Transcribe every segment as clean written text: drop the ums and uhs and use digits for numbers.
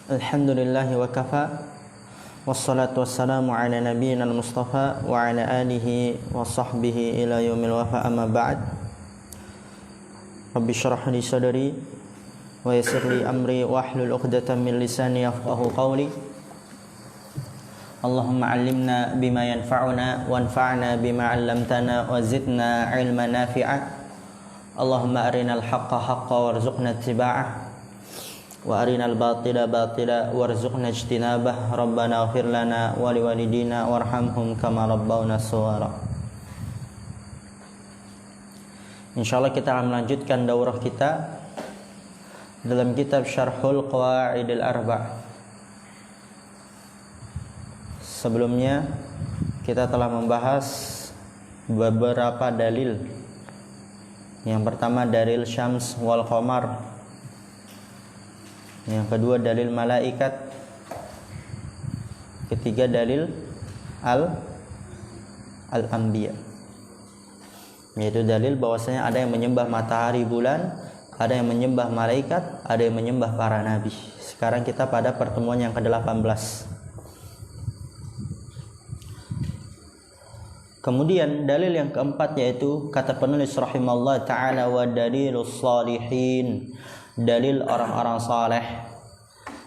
Alhamdulillahi wa kafa. Wassalatu wassalamu ala nabiyyina al-mustafa wa ala alihi wa sahbihi ila yaumil wafa, amma ba'd. Rabbi shrah li sadri wa yassir li amri wa hlul 'uqdatam min lisani yafqahu qawli. Allahumma 'allimna bima yanfa'una wanfa'na bima 'allamtana wa zidna 'ilman nafi'a. Allahumma arinal haqqa haqqan warzuqna ittiba'ah wa arinal batila batila warzuqna ijtinabah. Rabbana ighfir lana wa liwalidina warhamhum kama rabbawna shaghira. Insyaallah kita akan melanjutkan daurah kita dalam kitab Syarhul Qawaidil Arba'. Sebelumnya kita telah membahas beberapa dalil. Yang pertama dalil Syams wal Qamar. Yang kedua dalil malaikat. Ketiga dalil al-anbiya, yaitu dalil bahwasanya ada yang menyembah matahari, bulan, ada yang menyembah malaikat, ada yang menyembah para nabi. Sekarang kita pada pertemuan yang ke-18. Kemudian dalil yang keempat yaitu kata penulis rahimallahu ta'ala wa dalilus salihin, dalil orang-orang saleh,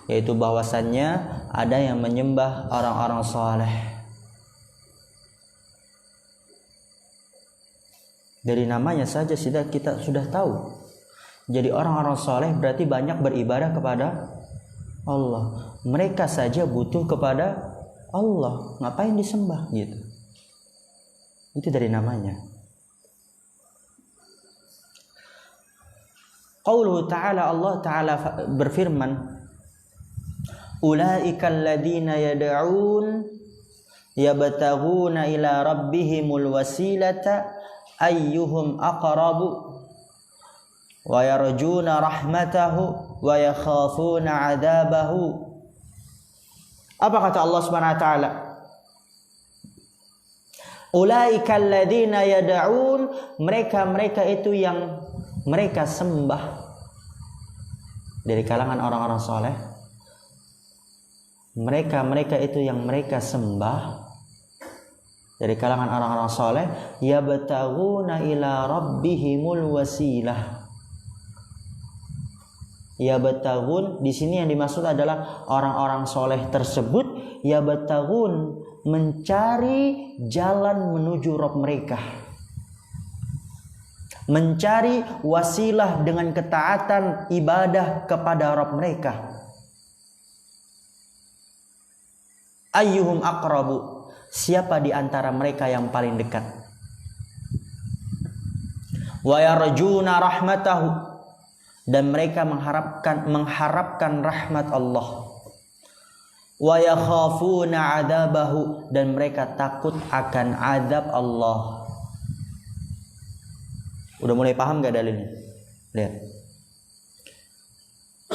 yaitu bahwasannya ada yang menyembah orang-orang saleh. Dari namanya saja kita sudah tahu. Jadi orang-orang saleh berarti banyak beribadah kepada Allah. Mereka saja butuh kepada Allah, ngapain disembah gitu. Itu dari namanya. Qauluhu ta'ala, Allah ta'ala berfirman, ulaikal ladzina yad'un yabtaghuna ila rabbihimul wasilata ayyuhum aqrabu wa yarjuna rahmatahu wa yakhafuna 'adzabahu. Apa kata Allah Subhanahu wa taala? Ulaikal ladzina yad'un, mereka itu yang mereka sembah dari kalangan orang-orang soleh. Mereka itu yang mereka sembah dari kalangan orang-orang soleh. Yabtaghuna ila rabbihimul wasilah. Yabtaghun di sini yang dimaksud adalah orang-orang soleh tersebut. Yabtaghun mencari jalan menuju Rabb mereka, mencari wasilah dengan ketaatan ibadah kepada Rabb mereka. Ayyuhum aqrabu, siapa di antara mereka yang paling dekat. Wa yarjuna rahmatahu, dan mereka mengharapkan rahmat Allah. Wa yakhafuna 'adzabahu, dan mereka takut akan azab Allah. Udah mulai paham gak dalilnya? Lihat.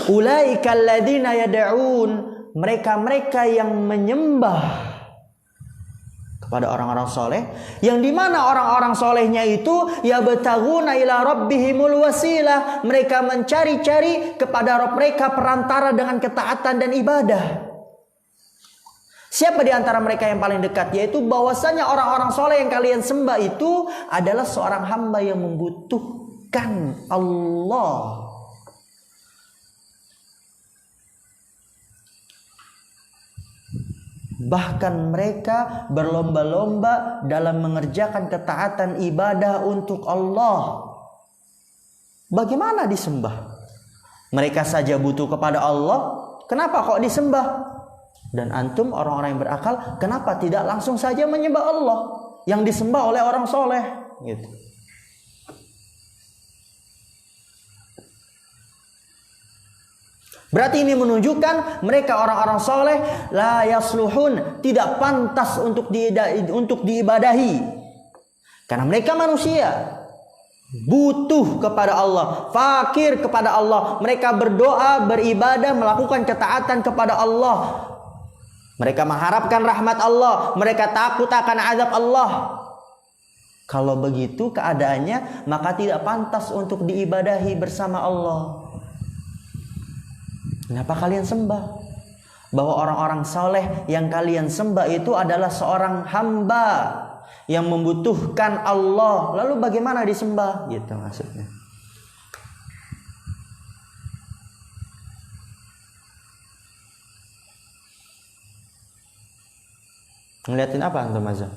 Ulaikal ladzina yad'un, mereka yang menyembah kepada orang-orang soleh, yang dimana orang-orang solehnya itu yabtaghuna ila rabbihimul wasilah, mereka mencari-cari kepada Rabb mereka perantara dengan ketaatan dan ibadah. Siapa di antara mereka yang paling dekat? Yaitu bahwasanya orang-orang soleh yang kalian sembah itu adalah seorang hamba yang membutuhkan Allah. Bahkan mereka berlomba-lomba dalam mengerjakan ketaatan ibadah untuk Allah. Bagaimana disembah? Mereka saja butuh kepada Allah, kenapa kok disembah? Dan antum orang-orang yang berakal, kenapa tidak langsung saja menyembah Allah yang disembah oleh orang soleh gitu. Berarti ini menunjukkan mereka orang-orang soleh la yasluhun, tidak pantas untuk diibadahi. Karena mereka manusia, butuh kepada Allah, fakir kepada Allah. Mereka berdoa, beribadah, melakukan ketaatan kepada Allah. Mereka mengharapkan rahmat Allah, mereka takut akan azab Allah. Kalau begitu keadaannya, maka tidak pantas untuk diibadahi bersama Allah. Kenapa kalian sembah? bahwa orang-orang soleh yang kalian sembah itu adalah seorang hamba yang membutuhkan Allah. Lalu bagaimana disembah? Gitu maksudnya. Ngeliatin apa antum aja?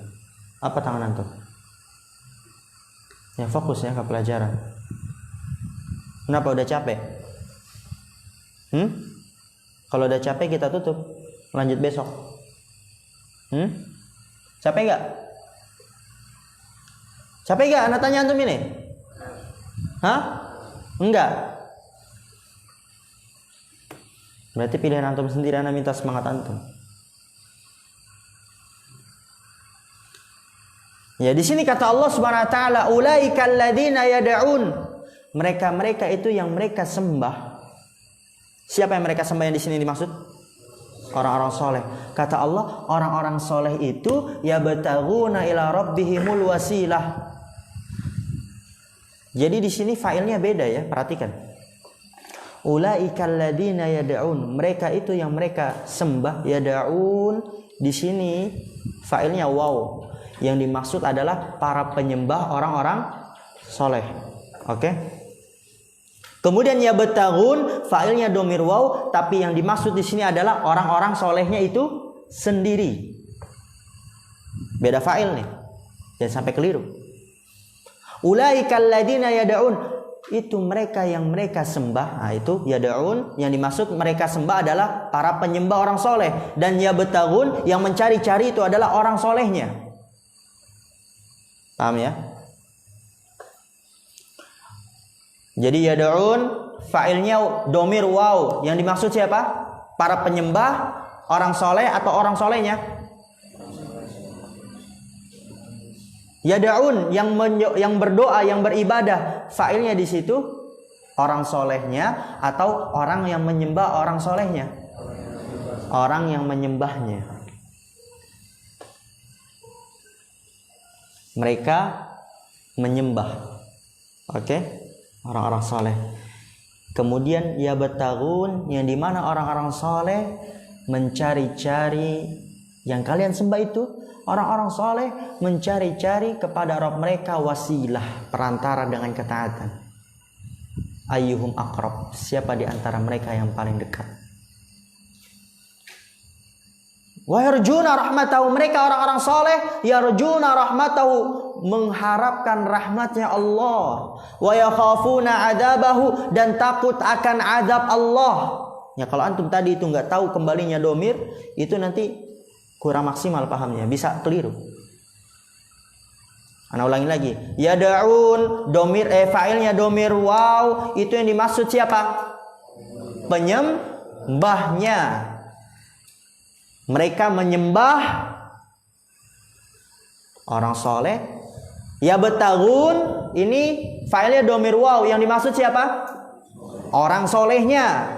Apa tangan antum? Ya fokus ya ke pelajaran. Kenapa udah capek? Kalau udah capek kita tutup, lanjut besok. Capek gak? Capek gak? Anak tanya antum ini? Hah? Enggak. Berarti pilihan antum sendiri, anak minta semangat antum. Ya di sini kata Allah Subhanahu wa taala, ulaikal ladzina yad'un. Mereka itu yang mereka sembah. Siapa yang mereka sembah yang di sini dimaksud? Orang-orang soleh. Kata Allah, orang-orang soleh itu yabtaghuna ila rabbihimul wasilah. Jadi di sini failnya beda ya, perhatikan. Ulaikal ladzina yad'un. Mereka itu yang mereka sembah, yad'un. Di sini failnya waw. Yang dimaksud adalah para penyembah orang-orang soleh. Oke. Kemudian yabtaghun, failnya domir waw, tapi yang dimaksud di sini adalah orang-orang solehnya itu sendiri. Beda fail nih. Jangan sampai keliru. Ulaikal ladzina yad'un, itu mereka yang mereka sembah. Nah, itu yad'un, yang dimaksud mereka sembah adalah para penyembah orang soleh. Dan yabtaghun, yang mencari-cari itu adalah orang solehnya. Paham ya? Jadi yad'un fa'ilnya domir waw. Yang dimaksud siapa? Para penyembah orang soleh atau orang solehnya? Yad'un yang berdoa, yang beribadah. Fa'ilnya di situ orang solehnya atau orang yang menyembah orang solehnya? Orang yang menyembahnya. Mereka menyembah. Oke? Orang-orang soleh. Kemudian yabtaghun, yang dimana orang-orang soleh mencari-cari. Yang kalian sembah itu orang-orang soleh mencari-cari kepada Rabb mereka wasilah, perantara dengan ketaatan. Ayyuhum aqrab, siapa di antara mereka yang paling dekat? Wa yarjuna rahmatahu, mereka orang-orang soleh yarjuna rahmatahu, mengharapkan rahmatnya Allah. Wa yakhafuna adabahu, dan takut akan adab Allah. Ya kalau antum tadi itu nggak tahu kembalinya domir, itu nanti kurang maksimal pahamnya, bisa keliru. Ana ulangi lagi. Yad'un domir fa'ilnya domir waw, itu yang dimaksud siapa? Penyembahnya. Mereka menyembah orang soleh. Yabtaghun, ini failnya domir waw, yang dimaksud siapa? Orang solehnya.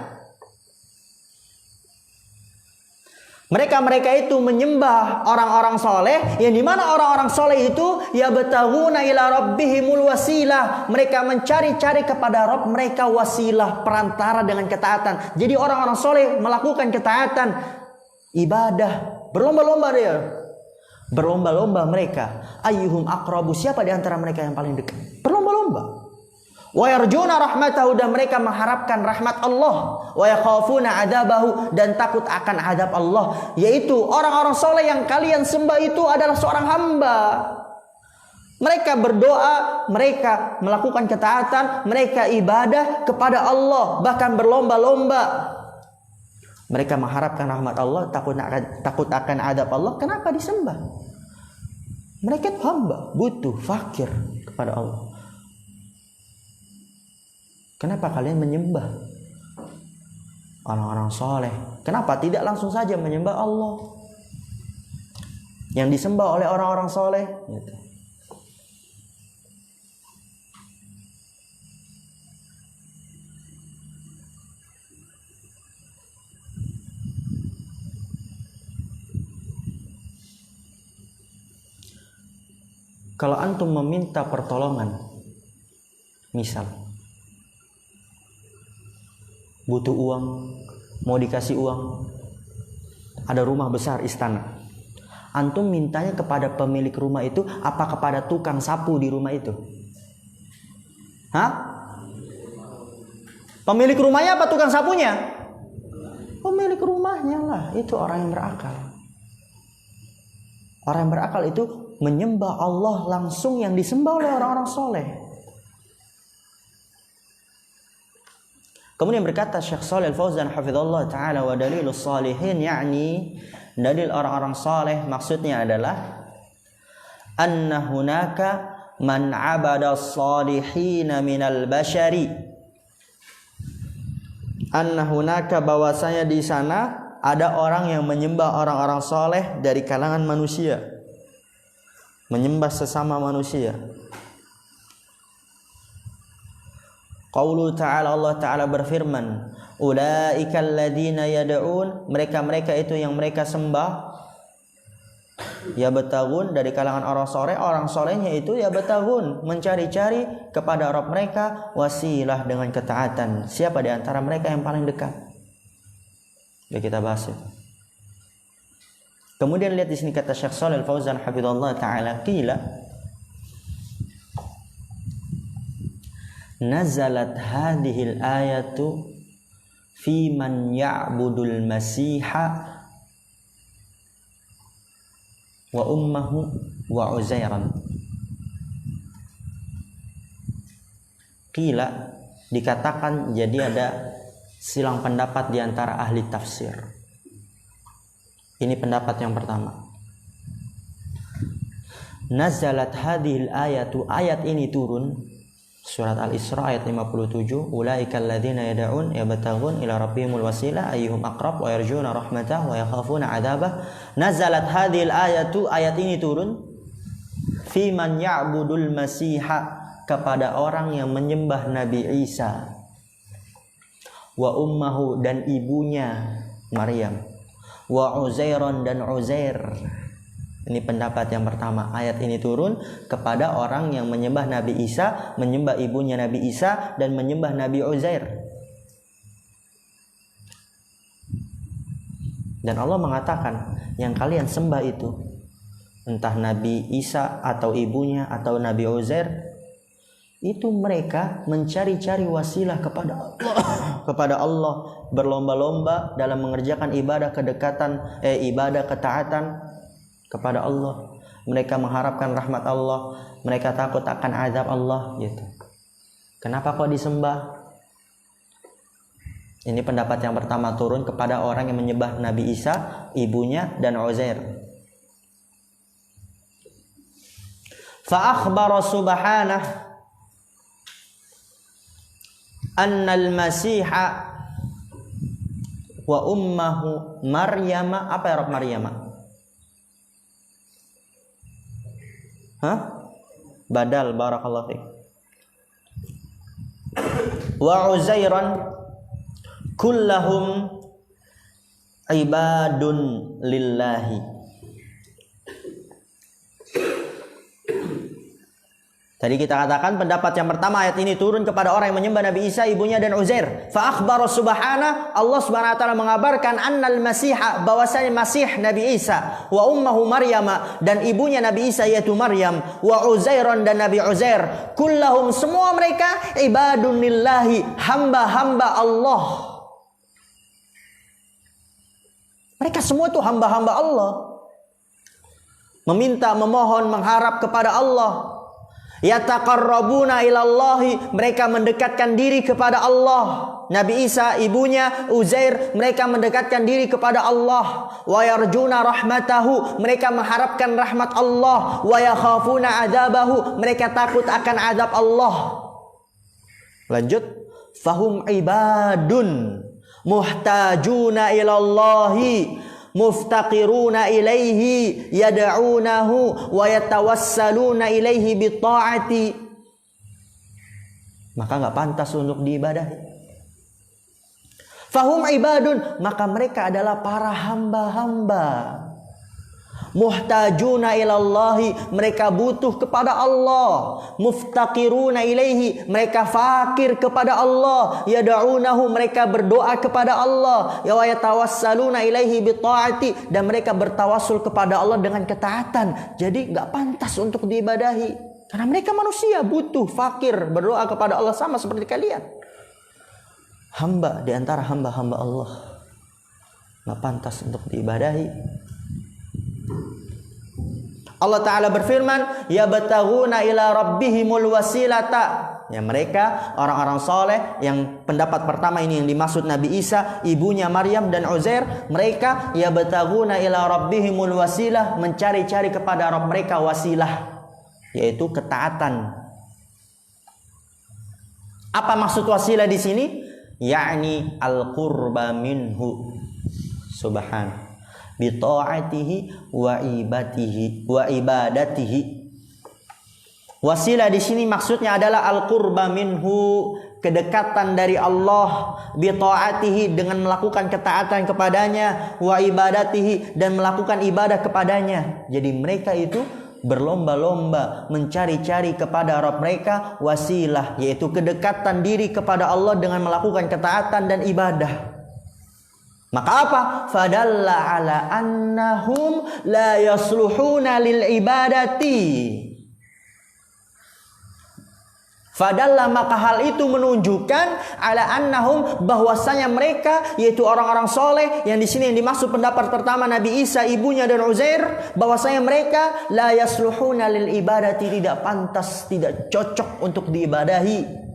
Mereka itu menyembah orang-orang soleh, yang dimana orang-orang soleh itu yabtaghuna ila rabbihimul wasilah. Mereka mencari-cari kepada Rabb mereka wasilah, perantara dengan ketaatan. Jadi orang-orang soleh melakukan ketaatan, ibadah, berlomba-lomba dia. Berlomba-lomba mereka. Ayyuhum aqrabu, siapa di antara mereka yang paling dekat? Berlomba-lomba. Wa yarjuna rahmatahu, dan mereka mengharapkan rahmat Allah. Wa yakhafuna adabahu, dan takut akan adab Allah. Yaitu orang-orang soleh yang kalian sembah itu adalah seorang hamba. Mereka berdoa, mereka melakukan ketaatan, mereka ibadah kepada Allah, bahkan berlomba-lomba. Mereka mengharapkan rahmat Allah, takut akan adab Allah. Kenapa disembah? Mereka hamba, butuh, fakir kepada Allah. Kenapa kalian menyembah orang-orang soleh? Kenapa tidak langsung saja menyembah Allah yang disembah oleh orang-orang soleh? Gitu. Kalau antum meminta pertolongan, misal butuh uang, mau dikasih uang, Ada rumah besar, istana. Antum mintanya kepada pemilik rumah itu apa kepada tukang sapu di rumah itu? Hah? Pemilik rumahnya apa tukang sapunya? Pemilik rumahnya lah. Itu orang yang berakal. Orang yang berakal itu menyembah Allah langsung yang disembah oleh orang-orang soleh. Kemudian berkata Syekh Shalih Al-Fauzan hafizallahu taala, wa dalilus salihin yakni dalil orang-orang saleh maksudnya adalah anna hunaka man 'abada as-salihin minal bashari. Anna hunaka bahwasanya di sana ada orang yang menyembah orang-orang saleh dari kalangan manusia. Menyembah sesama manusia. Qaulu ta'ala, Allah Ta'ala berfirman, ulaikal ladzina yad'un, mereka-mereka itu yang mereka sembah, ya betagun dari kalangan orang solehnya itu ya betagun, mencari-cari kepada Rabb mereka wasilah dengan ketaatan. Siapa di antara mereka yang paling dekat? Sudah kita bahas itu. Kemudian lihat di sini kata Syekh Shalih Al-Fauzan hafizallahu taala, qila nazalat hadhil ayatu fi man ya'budul masiha wa ummahu wa uzairan. Qila dikatakan, jadi ada silang pendapat di antara ahli tafsir. Ini pendapat yang pertama. Nazalat hadhil ayatu, ayat ini turun, surat Al-Isra ayat 57, ulaikal ladzina yad'un yabtaghun ila rabbihimul wasilah ayyuhum aqrab wa yarjuna rahmatahu wa yakhafuna 'adzabah. Nazalat hadhil ayatu, ayat ini turun fi man ya'budul masiha, kepada orang yang menyembah Nabi Isa, wa ummahu, dan ibunya Maryam, wa uzairan, dan Uzair. Ini pendapat yang pertama. Ayat ini turun kepada orang yang menyembah Nabi Isa, menyembah ibunya Nabi Isa, dan menyembah Nabi Uzair. Dan Allah mengatakan, yang kalian sembah itu, entah Nabi Isa atau ibunya atau Nabi Uzair, itu mereka mencari-cari wasilah kepada Allah, kepada Allah, berlomba-lomba dalam mengerjakan ibadah kedekatan, ibadah ketaatan kepada Allah. Mereka mengharapkan rahmat Allah, mereka takut akan azab Allah, gitu. Kenapa kok disembah? Ini pendapat yang pertama, turun kepada orang yang menyembah Nabi Isa, ibunya, dan Uzair. Fa akhbara subhanahu annal masiha wa ummahu Maryama. Apa ya Rabb Maryama? Badal, barakallahu fiik. Wa Uzairan kullahum ibadun lillahi. Tadi kita katakan pendapat yang pertama, ayat ini turun kepada orang yang menyembah Nabi Isa, ibunya, dan Uzair. Fa akhbara subhana, Allah Subhanahu wa taala mengabarkan annal masiha, bahwasanya Masih Nabi Isa, wa ummuhu Maryam, dan ibunya Nabi Isa yaitu Maryam, wa Uzairan, dan Nabi Uzair, kullahum, semua mereka ibadun lillahi, hamba-hamba Allah. Mereka semua itu hamba-hamba Allah. Meminta, memohon, mengharap kepada Allah. Yataqarrabuna ilallahi, mereka mendekatkan diri kepada Allah. Nabi Isa, ibunya, Uzair, mereka mendekatkan diri kepada Allah. Wa yarjuna rahmatahu, mereka mengharapkan rahmat Allah. Wa yakhafuna adzabahu, mereka takut akan azab Allah. Lanjut, fahum ibadun muhtajuna ilallahi muftaqiruna ilaihi yad'unahu wa yatawassaluna ilaihi bitta'ati. Maka enggak pantas untuk diibadahi. Fahum ibadun, maka mereka adalah para hamba-hamba. Muhtajuna ilallahi, mereka butuh kepada Allah. Muftaqiruna ilaihi, mereka fakir kepada Allah. Yad'unahu, mereka berdoa kepada Allah. Ya wa yatawassaluna ilaihi bita'ati, dan mereka bertawassul kepada Allah dengan ketaatan. Jadi enggak pantas untuk diibadahi, karena mereka manusia, butuh, fakir, berdoa kepada Allah sama seperti kalian. Hamba di antara hamba-hamba Allah enggak pantas untuk diibadahi. Allah Ta'ala berfirman, yabtaghuna ila rabbihimul wasilata. Ya, mereka orang-orang soleh yang pendapat pertama ini yang dimaksud Nabi Isa, ibunya Maryam dan Uzair. Mereka yabtaghuna ila rabbihimul wasilah, mencari-cari kepada Rabb mereka wasilah, yaitu ketaatan. Apa maksud wasilah di sini? Yakni al-qurba minhu subhanahu bita'atihi wa ibadatihi. Wasilah di sini maksudnya adalah al-qurba minhu, kedekatan dari Allah, bita'atihi, dengan melakukan ketaatan kepadanya, wa ibadatihi, dan melakukan ibadah kepadanya. Jadi mereka itu berlomba-lomba mencari-cari kepada Rabb mereka wasilah, yaitu kedekatan diri kepada Allah dengan melakukan ketaatan dan ibadah. Maka apa? Fadalla ala annahum la yasluhuna lil ibadati. Fadalla, maka hal itu menunjukkan ala annahum, bahwasanya mereka, yaitu orang-orang soleh yang di sini yang dimaksud pendapat pertama Nabi Isa, ibunya dan Uzair, bahwasanya mereka la yasluhuna lil ibadati, tidak pantas, tidak cocok untuk diibadahi.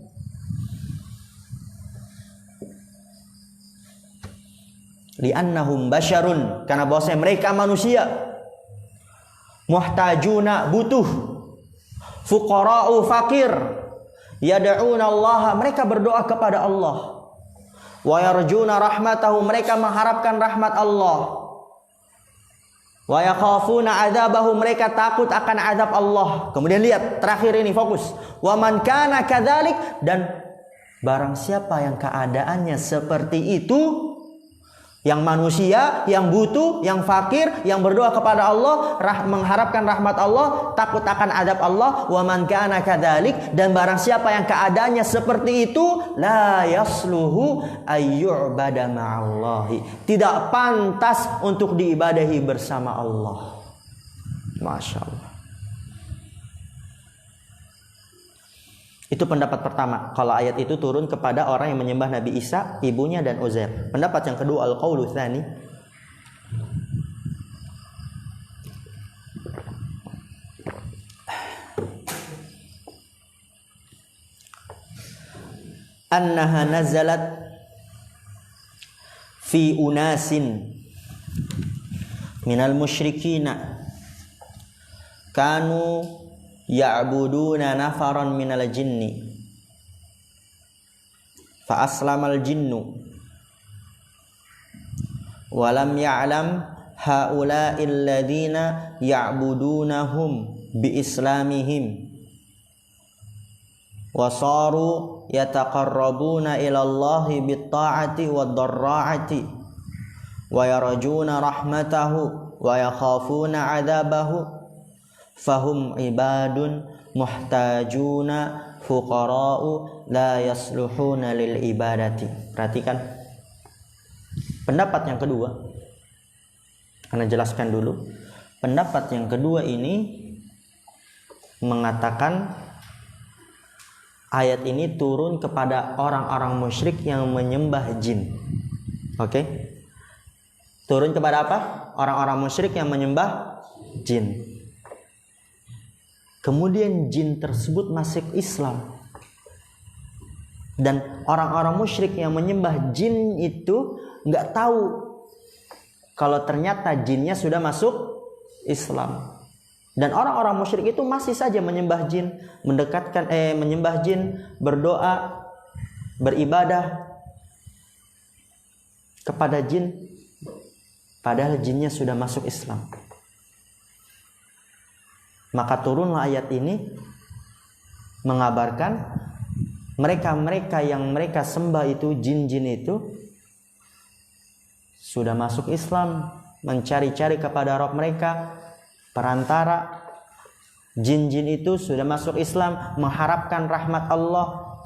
Li'annahum basyarun, karena bahwasanya mereka manusia. Muhtajuna, butuh. Fuqara'u, fakir. Yad'una Allah, mereka berdoa kepada Allah. Wa yarjuna rahmatahu, mereka mengharapkan rahmat Allah. Wa yakhafuna adzabahu, mereka takut akan azab Allah. Kemudian lihat terakhir ini, fokus. Wa man kana kadzalik, dan barang siapa yang keadaannya seperti itu, yang manusia, yang butuh, yang fakir, yang berdoa kepada Allah, mengharapkan rahmat Allah, takut akan azab Allah. Wa man kana kadzalik, dan barang siapa yang keadaannya seperti itu, la yasluhu ayyu'bada ma'allahi, tidak pantas untuk diibadahi bersama Allah. Masya Allah. Itu pendapat pertama, kalau ayat itu turun kepada orang yang menyembah Nabi Isa, ibunya dan Uzair. Pendapat yang kedua, al-qaulu tsani, annaha nazalat fi unasin minal musyrikina kanu ya'buduna nafaran minal jinni fa aslamal jinnu wa lam ya'lam haula'il ladzina ya'budunahum bi islamihim wa saru yataqarrabuna ila Allahi bit ta'ati wad darra'ati wa yarjuna rahmatahu wa yakhafuna 'adzabahu fahum ibadun muhtajuna fuqara'u la yasluhuna lil ibadati. Perhatikan pendapat yang kedua, Anda jelaskan dulu. Pendapat yang kedua ini mengatakan ayat ini turun kepada orang-orang musyrik yang menyembah jin. Oke? Turun kepada apa? Orang-orang musyrik yang menyembah jin. Kemudian jin tersebut masuk Islam. Dan orang-orang musyrik yang menyembah jin itu nggak tahu kalau ternyata jinnya sudah masuk Islam. Dan orang-orang musyrik itu masih saja menyembah jin, menyembah jin, berdoa, beribadah kepada jin, padahal jinnya sudah masuk Islam. Maka turunlah ayat ini mengabarkan mereka-mereka yang mereka sembah itu, jin-jin itu sudah masuk Islam mencari-cari kepada Rabb mereka, perantara. Jin-jin itu sudah masuk Islam, mengharapkan rahmat Allah,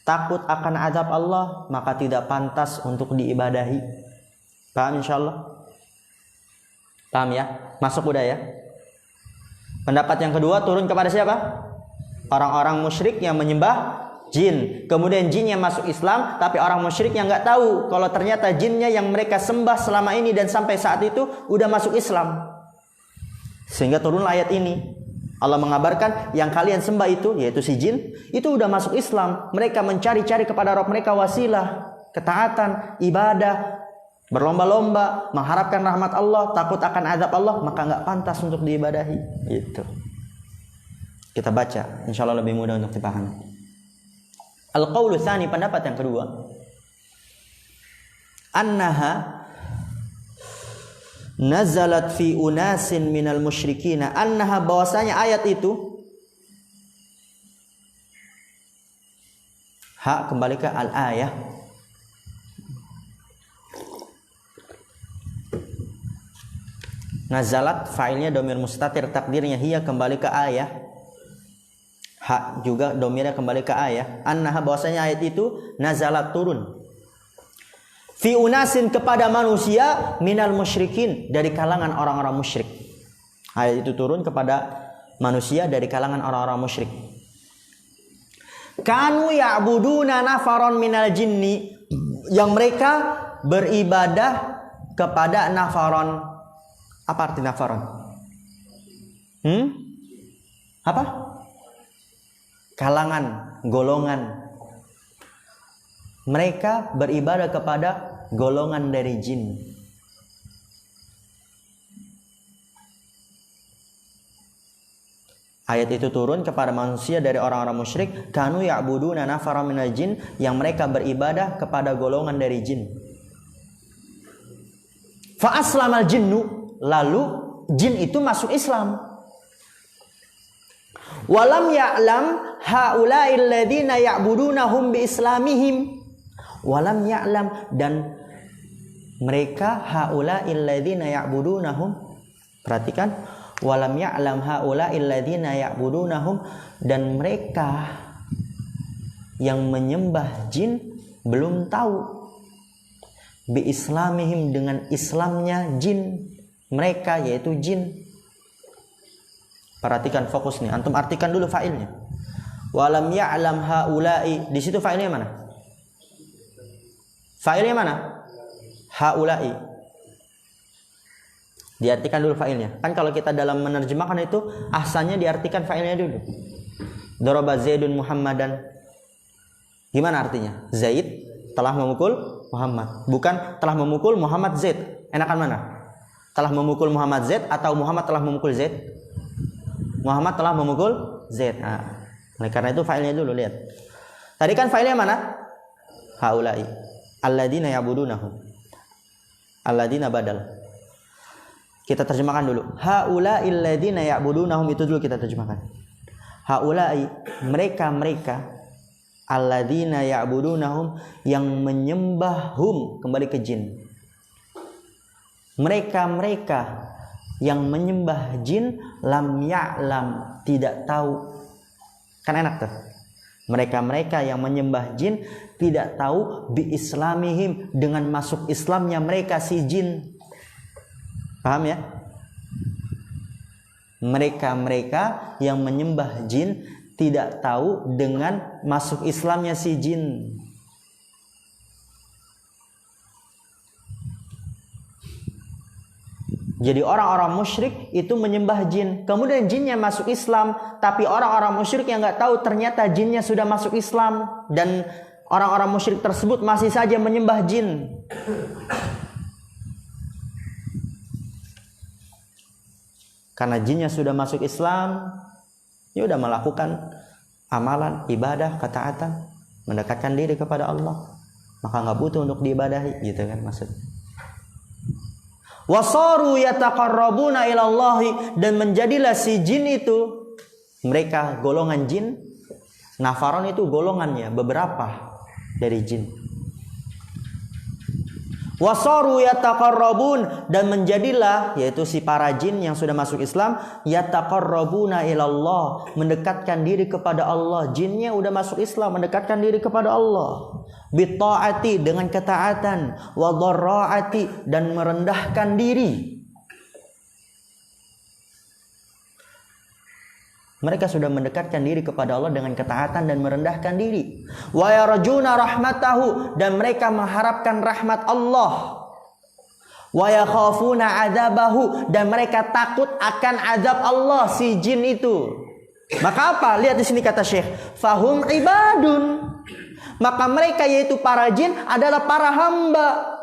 takut akan azab Allah, maka tidak pantas untuk diibadahi. Paham insyaallah? Paham ya? Masuk udah ya? Pendapat yang kedua turun kepada siapa? Orang-orang musyrik yang menyembah jin. Kemudian jin yang masuk Islam, tapi orang musyrik yang nggak tahu kalau ternyata jinnya yang mereka sembah selama ini dan sampai saat itu udah masuk Islam. Sehingga turunlah ayat ini. Allah mengabarkan yang kalian sembah itu, yaitu si jin, itu udah masuk Islam. Mereka mencari-cari kepada Rabb mereka wasilah, ketaatan, ibadah, berlomba-lomba, mengharapkan rahmat Allah, takut akan azab Allah, maka nggak pantas untuk diibadahi. Gitu. Kita baca, insya Allah lebih mudah untuk dipahami. Al-qawlu tsani, pendapat yang kedua. Annaha nazalat fi unasin minal musyrikina. Annaha, bahwasanya ayat itu, kembali ke al-ayah. Nazalat fa'ilnya domir mustatir, takdirnya hiya, kembali ke ayah. Juga domirnya kembali ke ayah. Annaha, bahwasanya ayat itu nazalat, turun, fi unasin, kepada manusia, minal musyrikin, dari kalangan orang-orang musyrik. Ayat itu turun kepada manusia dari kalangan orang-orang musyrik. Kanu ya'buduna nafaron minal jinni, yang mereka beribadah kepada nafaron. Apa arti nafaron? Apa? Kalangan, golongan. Mereka beribadah kepada golongan dari jin. Ayat itu turun kepada manusia dari orang-orang musyrik. Kanu ya'buduna nafara minal jin, yang mereka beribadah kepada golongan dari jin. Fa aslamal jinnu, lalu jin itu masuk Islam. Walam ya'lam haula'il ladzina ya'budunahum bi islamihim. Walam ya'lam, dan mereka haula'il ladzina ya'budunahum, perhatikan, walam ya'lam haula'il ladzina ya'budunahum, dan mereka yang menyembah jin belum tahu, bi islamihim, dengan Islamnya jin mereka, yaitu jin. Perhatikan, fokus nih, antum artikan dulu fa'ilnya. Walam ya'lam haula'i, di situ fa'ilnya mana? Fa'ilnya mana? Haula'i. Diartikan dulu fa'ilnya. Kan kalau kita dalam menerjemahkan itu, ahsannya diartikan fa'ilnya dulu. Daraba Zaidun Muhammadan. Gimana artinya? Zaid telah memukul Muhammad. Bukan telah memukul Muhammad Zaid. Enakan mana? Telah memukul Muhammad Zaid atau Muhammad telah memukul Zaid? Muhammad telah memukul Zaid. Nah, karena itu fa'ilnya dulu, lihat. Tadi kan fa'ilnya mana? Haula'i. Alladzina ya'budunahum. Alladzina badal. Kita terjemahkan dulu. Haula'il ladzina ya'budunahum, itu dulu kita terjemahkan. Haula'i, mereka-mereka, alladzina ya'budunahum, yang menyembahhum, kembali ke jin. Mereka-mereka yang menyembah jin, lam ya'lam, tidak tahu. Kan enak tuh. Mereka-mereka yang menyembah jin tidak tahu bi islamihim, dengan masuk Islamnya mereka si jin. Paham ya? Mereka-mereka yang menyembah jin tidak tahu dengan masuk Islamnya si jin. Jadi orang-orang musyrik itu menyembah jin, kemudian jinnya masuk Islam, tapi orang-orang musyrik yang nggak tahu ternyata jinnya sudah masuk Islam, dan orang-orang musyrik tersebut masih saja menyembah jin. Karena jinnya sudah masuk Islam, dia sudah melakukan amalan, ibadah, ketaatan, mendekatkan diri kepada Allah, maka nggak butuh untuk diibadahi, gitu kan maksudnya. Wasaru yataqarrabuna ilallahi, dan menjadilah si jin itu, mereka golongan jin, nafaron itu golongannya beberapa dari jin. Wasaru yataqarrabun, dan menjadilah, yaitu si para jin yang sudah masuk Islam, yataqarrabuna ilallah, mendekatkan diri kepada Allah. Jinnya udah masuk Islam, mendekatkan diri kepada Allah. Bitta'ati, dengan ketaatan. Wa dharra'ati, dan merendahkan diri. Mereka sudah mendekatkan diri kepada Allah dengan ketaatan dan merendahkan diri. Wa yarjuna rahmatahu, dan mereka mengharapkan rahmat Allah. Wa yakhafuna adzabahu, dan mereka takut akan azab Allah, si jin itu. Maka apa? Lihat di sini kata Syekh, fahum ibadun. Maka mereka, yaitu para jin, adalah para hamba.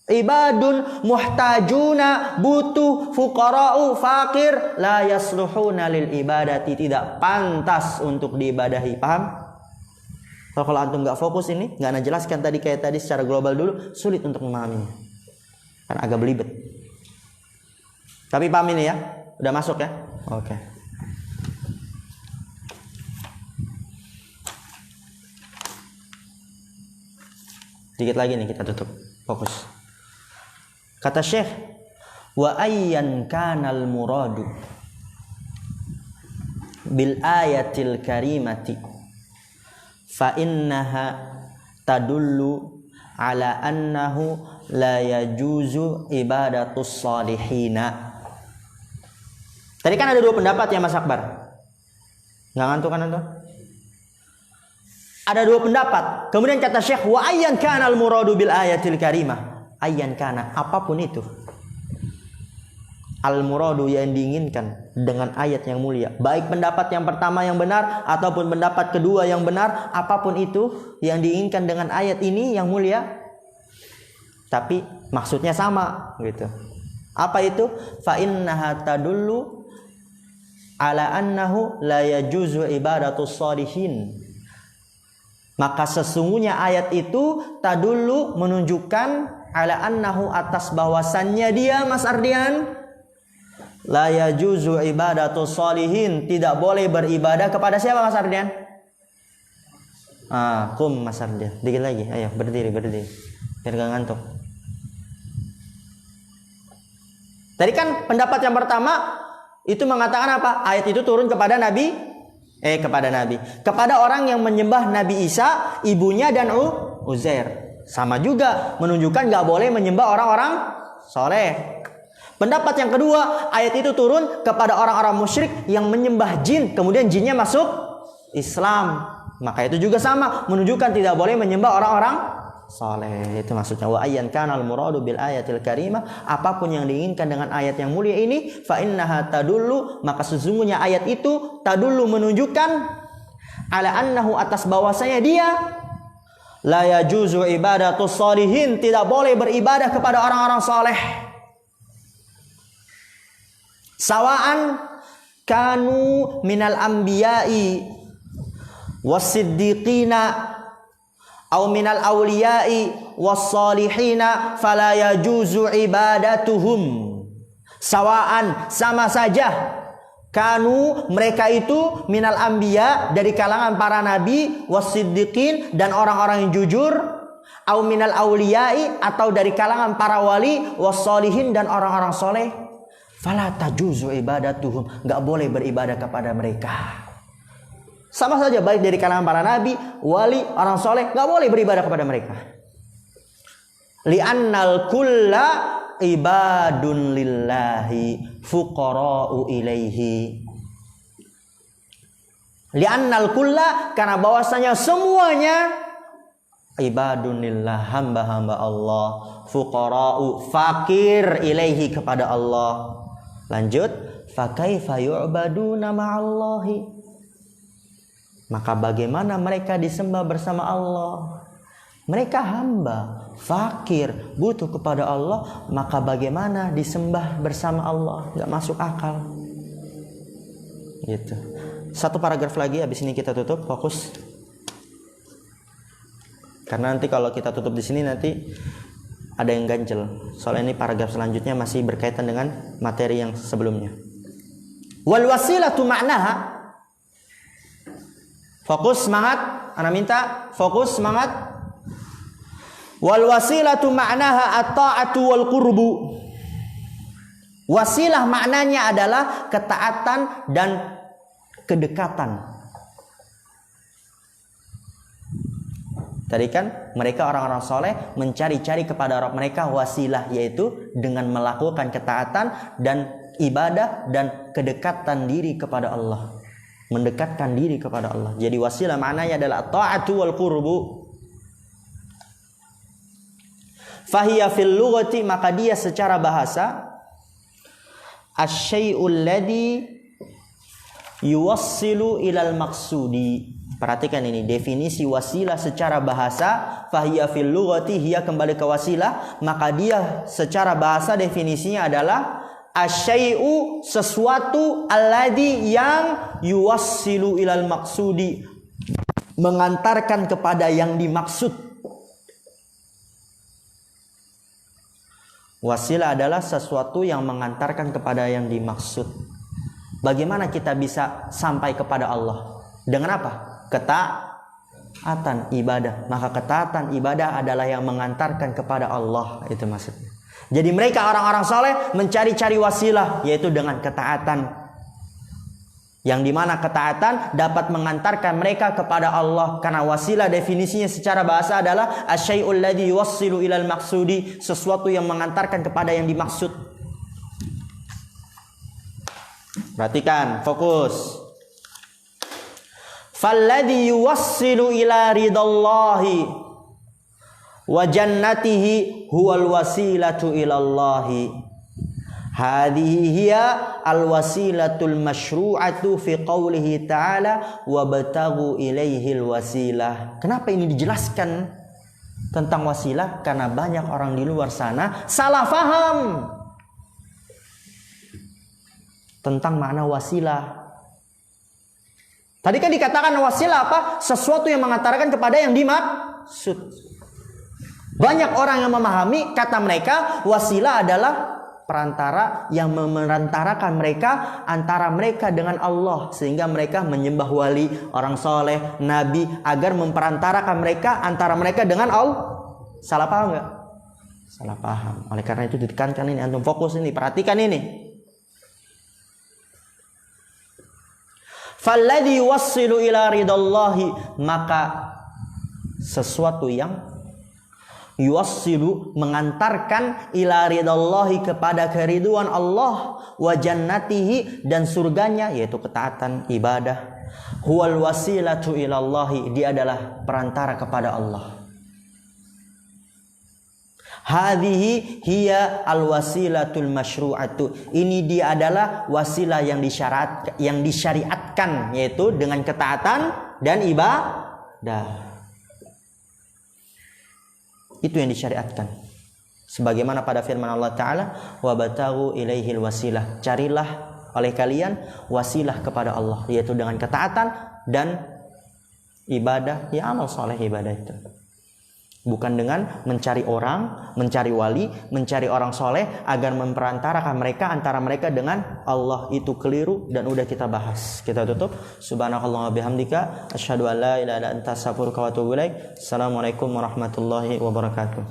Ibadun muhtajuna, butuh, fuqara'u, fakir, la yasluhuna lil ibadati, tidak pantas untuk diibadahi. Paham? Kalau antum nggak fokus ini, nggak ana jelaskan kayak tadi secara global dulu, sulit untuk memahaminya, kan agak belibet. Tapi paham ini ya? Udah masuk ya? Oke. Dikit lagi nih kita tutup. Fokus. Kata Syekh, wa ayyan kanal muradu bil ayatil karimati fa innaha tadullu ala annahu la yajuzu ibadatus salihina. Tadi kan ada dua pendapat ya Mas Akbar. Nggak ngantuk kan antum? Ada dua pendapat. Kemudian kata Syekh, wa ayyan kanal muradu bil ayatil karimah. Ayyan kana, apapun itu. Al-muradu, yang diinginkan dengan ayat yang mulia. Baik pendapat yang pertama yang benar ataupun pendapat kedua yang benar, apapun itu yang diinginkan dengan ayat ini yang mulia. Tapi maksudnya sama gitu. Apa itu? Fa innaha tadullu ala annahu la yajuzu ibadatus shalihin. Maka sesungguhnya ayat itu tadullu, menunjukkan, ala annahu, atas bahwasannya dia, Mas Ardian, la yajuzu ibadatus shalihin, tidak boleh beribadah kepada siapa Mas Ardian? Kum Mas Ardian, dikit lagi, ayo berdiri biar gak ngantuk. Tadi kan pendapat yang pertama itu mengatakan apa? Ayat itu turun kepada kepada orang yang menyembah Nabi Isa, ibunya, dan Uzair. Sama juga menunjukkan gak boleh menyembah orang-orang soleh. Pendapat yang kedua, ayat itu turun kepada orang-orang musyrik yang menyembah jin, kemudian jinnya masuk Islam. Maka itu juga sama, menunjukkan tidak boleh menyembah orang-orang soleh. Itu maksudnya, wa ayyan kanal muradu bil ayatil karimah, apapun yang diinginkan dengan ayat yang mulia ini, fa innaha tadullu, maka sesungguhnya ayat itu tadullu, menunjukkan, ala annahu, atas bahwasanya dia, la yajuzu ibadatus shalihin, tidak boleh beribadah kepada orang-orang soleh. Sawa'an kanu minal anbiya'i was-siddiqina aw minal awliya'i was-salihina fala yajuzu ibadatuhum. Sawa'an, sama saja, kanu, mereka itu, minal anbiya, dari kalangan para nabi, was-siddiqin, dan orang-orang yang jujur, au minal awliyai, atau dari kalangan para wali, was-solihin, dan orang-orang soleh, fala tajuzu ibadatuhum, gak boleh beribadah kepada mereka. Sama saja, baik dari kalangan para nabi, wali, orang soleh, gak boleh beribadah kepada mereka. Li'annal kulla ibadun lillahi fuqara'u ilaihi. Li'annal kulla, karena bahwasanya semuanya ibadun lillah, hamba-hamba Allah, fuqara'u, fakir, ilaihi, kepada Allah. Lanjut, fa kaifa yu'baduna ma'allahi, maka bagaimana mereka disembah bersama Allah? Mereka hamba, fakir, butuh kepada Allah, maka bagaimana disembah bersama Allah? Gak masuk akal. Gitu. Satu paragraf lagi, habis ini kita tutup, fokus. Karena nanti kalau kita tutup di sini nanti ada yang ganjel. Soalnya ini paragraf selanjutnya masih berkaitan dengan materi yang sebelumnya. Wal wasilatu ma'naha. Fokus, semangat. Ana minta fokus, semangat. Wal wasilatu ma'naha at-ta'atu wal qurbu. Wasilah maknanya adalah ketaatan dan kedekatan. Tadi kan mereka orang-orang soleh mencari-cari kepada Rabb mereka wasilah, yaitu dengan melakukan ketaatan dan ibadah dan kedekatan diri kepada Allah, mendekatkan diri kepada Allah. Jadi wasilah maknanya adalah ta'atu wal qurbu. Fahiya fil lughati, maka dia secara bahasa asy-syai'ul ladzi yuwassilu ilal maqsudi. Perhatikan ini definisi wasilah secara bahasa. Fahiya fil lughati, hiya kembali ke wasilah, maka dia secara bahasa definisinya adalah asyai'u, sesuatu, alladhi, yang yuwassilu ilal maqsudi, mengantarkan kepada yang dimaksud. Wasilah adalah sesuatu yang mengantarkan kepada yang dimaksud. Bagaimana kita bisa sampai kepada Allah? Dengan apa? Ketaatan ibadah. Maka ketaatan ibadah adalah yang mengantarkan kepada Allah. Itu maksudnya. Jadi mereka orang-orang soleh mencari-cari wasilah, yaitu dengan ketaatan, yang dimana ketaatan dapat mengantarkan mereka kepada Allah. Karena wasilah definisinya secara bahasa adalah asyai'ul ladzi yuwassilu ilal maqsudi, sesuatu yang mengantarkan kepada yang dimaksud. Perhatikan, fokus. Falladzi yuwassilu ila ridallahi wa jannatihi huwal wasilatu ilallahi. Hadhihi hiya alwasilatul masyru'atu fi qawlihi ta'ala wabtaghu ilaihil wasilah. Kenapa ini dijelaskan tentang wasilah? Karena banyak orang di luar sana salah faham tentang makna wasilah. Tadi kan dikatakan wasilah apa? Sesuatu yang mengantarkan kepada yang dimaksud. Banyak orang yang memahami, kata mereka, wasilah adalah perantara yang merantarakan mereka antara mereka dengan Allah, sehingga mereka menyembah wali, orang soleh, nabi, agar memperantarakan mereka antara mereka dengan Allah. Salah paham nggak? Salah paham. Oleh karena itu ditekankan ini, antum fokus ini, perhatikan ini. Falladzi yuwassilu ila ridallahi, maka sesuatu yang yuwassilu, mengantarkan, ila ridallahi, kepada keriduan Allah, wa jannatihi, dan surganya, yaitu ketaatan ibadah. Huwal wasilatu ilallahi, dia adalah perantara kepada Allah. Hadhihi hiya alwasilatul masyru'atu, ini dia adalah wasilah yang disyariatkan, yaitu dengan ketaatan dan ibadah. Itu yang disyariatkan. Sebagaimana pada firman Allah Ta'ala, wabtaghu ilaihil wasilah, carilah oleh kalian wasilah kepada Allah, yaitu dengan ketaatan dan ibadah, ya amal soleh ibadah itu. Bukan dengan mencari orang, mencari wali, mencari orang soleh agar memperantarakan mereka antara mereka dengan Allah. Itu keliru dan udah kita bahas. Kita tutup. Subhanakallah wa bihamdika asyhadu an la ilaha illa anta astaghfiruka wa atubu ilaik. Assalamualaikum warahmatullahi wabarakatuh.